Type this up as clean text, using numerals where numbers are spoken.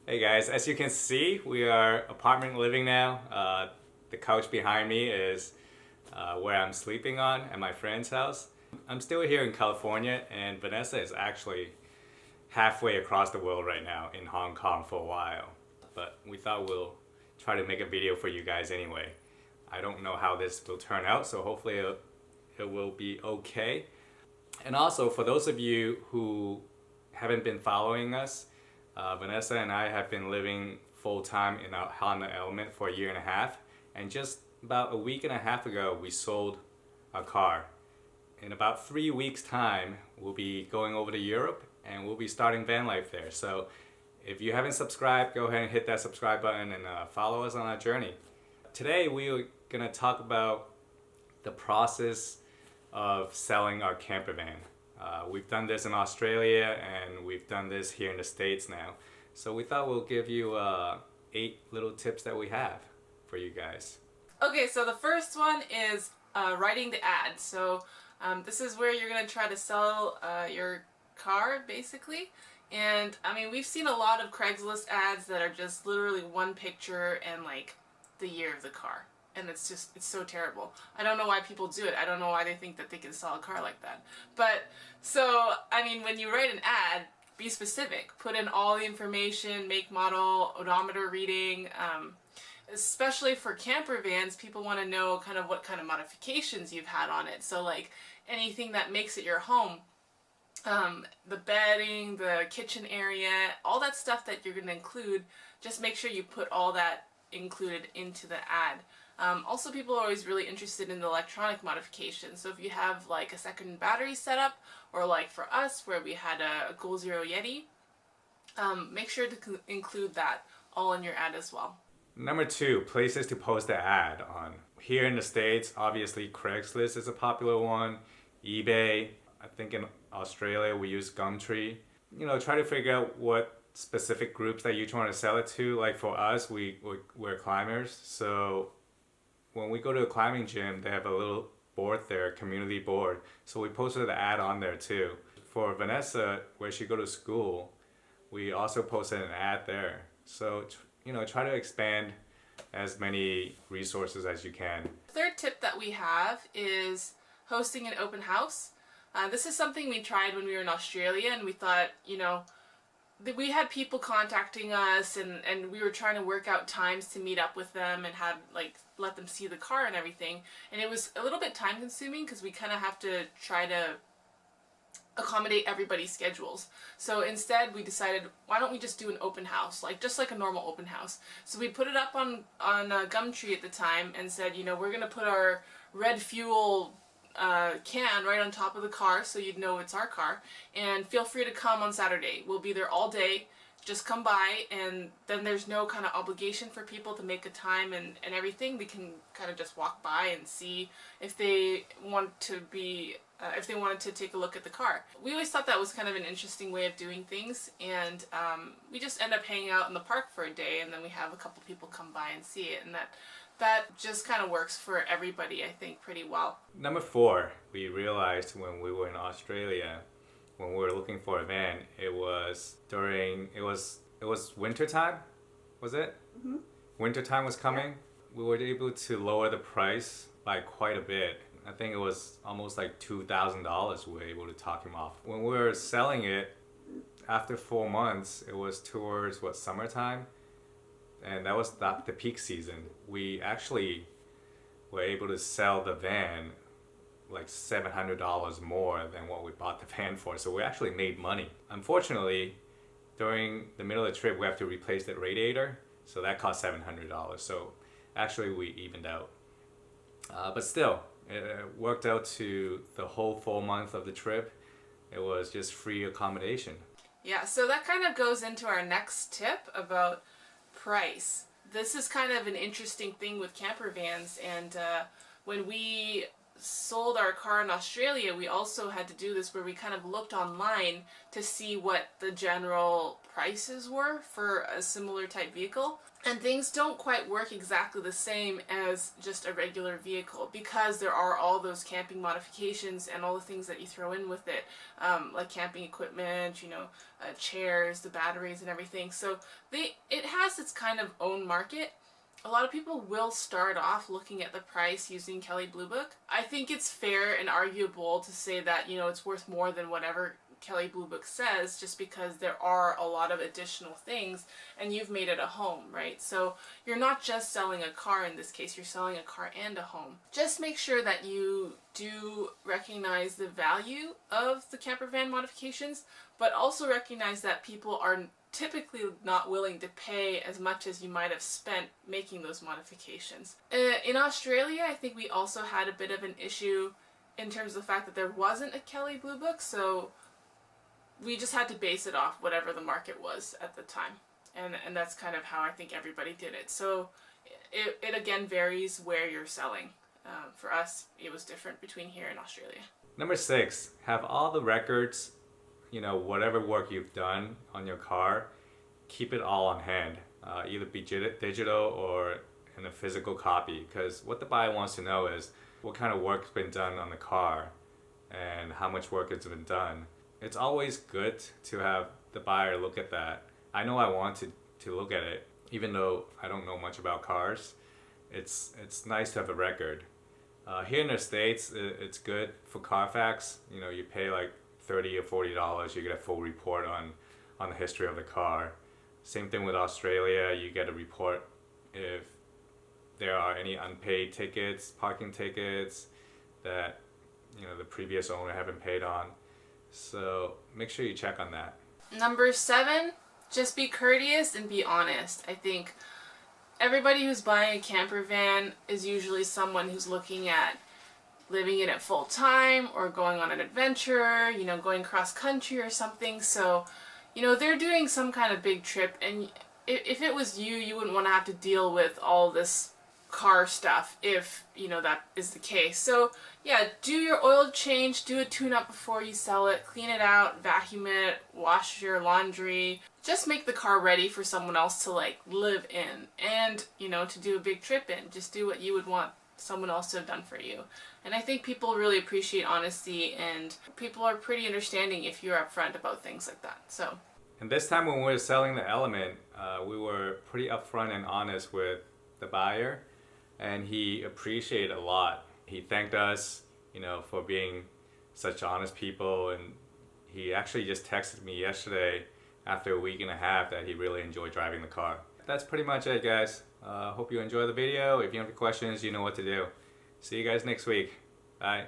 Hey guys, as you can see, we are apartment living now. The couch behind me is where I'm sleeping on at my friend's house. I'm still here in California, and Vanessa is actually halfway across the world right now in Hong Kong for a while. But we thought we'll try to make a video for you guys anyway. I don't know how this will turn out, so hopefully it will be okay. And also, for those of you who haven't been following us, Vanessa and I have been living full-time in our Honda Element for a year and a half, and just about a week and a half ago we sold our car. In about 3 weeks time we'll be going over to Europe and we'll be starting van life there. So if you haven't subscribed, go ahead and hit that subscribe button and follow us on our journey. Today we're gonna talk about the process of selling our camper van. We've done this in Australia and we've done this here in the States now. So we thought we'll give you 8 little tips that we have for you guys. Okay, so the first one is writing the ad. So this is where you're going to try to sell your car, basically. And I mean, we've seen a lot of Craigslist ads that are just literally one picture and like the year of the car. And it's so terrible. I don't know why people do it. I don't know why they think that they can sell a car like that. But, so, I mean, when you write an ad, be specific. Put in all the information, make, model, odometer reading. Especially for camper vans, people want to know kind of what kind of modifications you've had on it. So, like, anything that makes it your home. The bedding, the kitchen area, all that stuff that you're going to include, just make sure you put all that included into the ad. Also, people are always really interested in the electronic modifications. So if you have like a second battery setup, or like for us where we had a Goal Zero Yeti, make sure to include that all in your ad as well. Number 2, places to post the ad on. Here in the States, obviously Craigslist is a popular one, eBay. I think in Australia we use Gumtree. You know, try to figure out what specific groups that you're trying to sell it to. Like for us, we're climbers, so when we go to a climbing gym, they have a little board there, community board. So we posted the ad on there too. For Vanessa, where she go to school, we also posted an ad there. So, you know, try to expand as many resources as you can. Third tip that we have is hosting an open house. This is something we tried when we were in Australia, and we thought, you know, we had people contacting us and we were trying to work out times to meet up with them and have like let them see the car and everything, and it was a little bit time consuming because we kind of have to try to accommodate everybody's schedules. So instead we decided, why don't we just do an open house, like just like a normal open house. So we put it up on Gumtree at the time and said, you know, we're gonna put our red fuel can right on top of the car so you'd know it's our car, and feel free to come on Saturday. We'll be there all day. Just come by, and then there's no kind of obligation for people to make a time and everything. They can kind of just walk by and see if they want to be if they wanted to take a look at the car. We always thought that was kind of an interesting way of doing things, and we just end up hanging out in the park for a day, and then we have a couple people come by and see it, and that just kind of works for everybody, I think, pretty well. Number 4, we realized when we were in Australia, when we were looking for a van, it was winter time, was it? Mm-hmm. Winter time was coming. Yeah. We were able to lower the price by quite a bit. I think it was almost like $2,000 we were able to talk him off. When we were selling it, after 4 months, it was towards summertime, and that was the peak season. We actually were able to sell the van like $700 more than what we bought the van for, so we actually made money. Unfortunately, during the middle of the trip we have to replace the radiator, so that cost $700, so actually we evened out. But still, it worked out to the whole 4 months of the trip. It was just free accommodation. Yeah, so that kind of goes into our next tip about price. This is kind of an interesting thing with camper vans, and when we sold our car in Australia, we also had to do this where we kind of looked online to see what the general prices were for a similar type vehicle. And things don't quite work exactly the same as just a regular vehicle because there are all those camping modifications and all the things that you throw in with it, like camping equipment, chairs, the batteries and everything. So it has its kind of own market. A lot of people will start off looking at the price using Kelley Blue Book. I think it's fair and arguable to say that, it's worth more than whatever Kelley Blue Book says, just because there are a lot of additional things and you've made it a home, right? So you're not just selling a car in this case, you're selling a car and a home. Just make sure that you do recognize the value of the camper van modifications, but also recognize that people are typically not willing to pay as much as you might have spent making those modifications. In Australia, I think we also had a bit of an issue in terms of the fact that there wasn't a Kelley Blue Book, so we just had to base it off whatever the market was at the time. And that's kind of how I think everybody did it. So it again varies where you're selling. For us, it was different between here and Australia. Number 6, have all the records, whatever work you've done on your car, keep it all on hand. Either be digital or in a physical copy, because what the buyer wants to know is what kind of work's been done on the car and how much work has been done. It's always good to have the buyer look at that. I know I want to look at it, even though I don't know much about cars. It's nice to have a record. Here in the States, it's good for Carfax. You pay like $30 or $40, you get a full report on the history of the car. Same thing with Australia, you get a report if there are any unpaid tickets, parking tickets that the previous owner haven't paid on. So make sure you check on that. Number 7, just be courteous and be honest. I think everybody who's buying a camper van is usually someone who's looking at living in it full time or going on an adventure, going cross country or something. So, they're doing some kind of big trip, and if it was you wouldn't want to have to deal with all this car stuff if that is the case. So yeah, do your oil change, do a tune-up before you sell it, clean it out, vacuum it, wash your laundry. Just make the car ready for someone else to live in and to do a big trip in. Just do what you would want someone else to have done for you. And I think people really appreciate honesty, and people are pretty understanding if you're upfront about things like that. So. And this time when we were selling the Element, we were pretty upfront and honest with the buyer, and he appreciated a lot. He thanked us, for being such honest people, and he actually just texted me yesterday after a week and a half that he really enjoyed driving the car. That's pretty much it, guys. Hope you enjoy the video. If you have any questions, you know what to do. See you guys next week. Bye.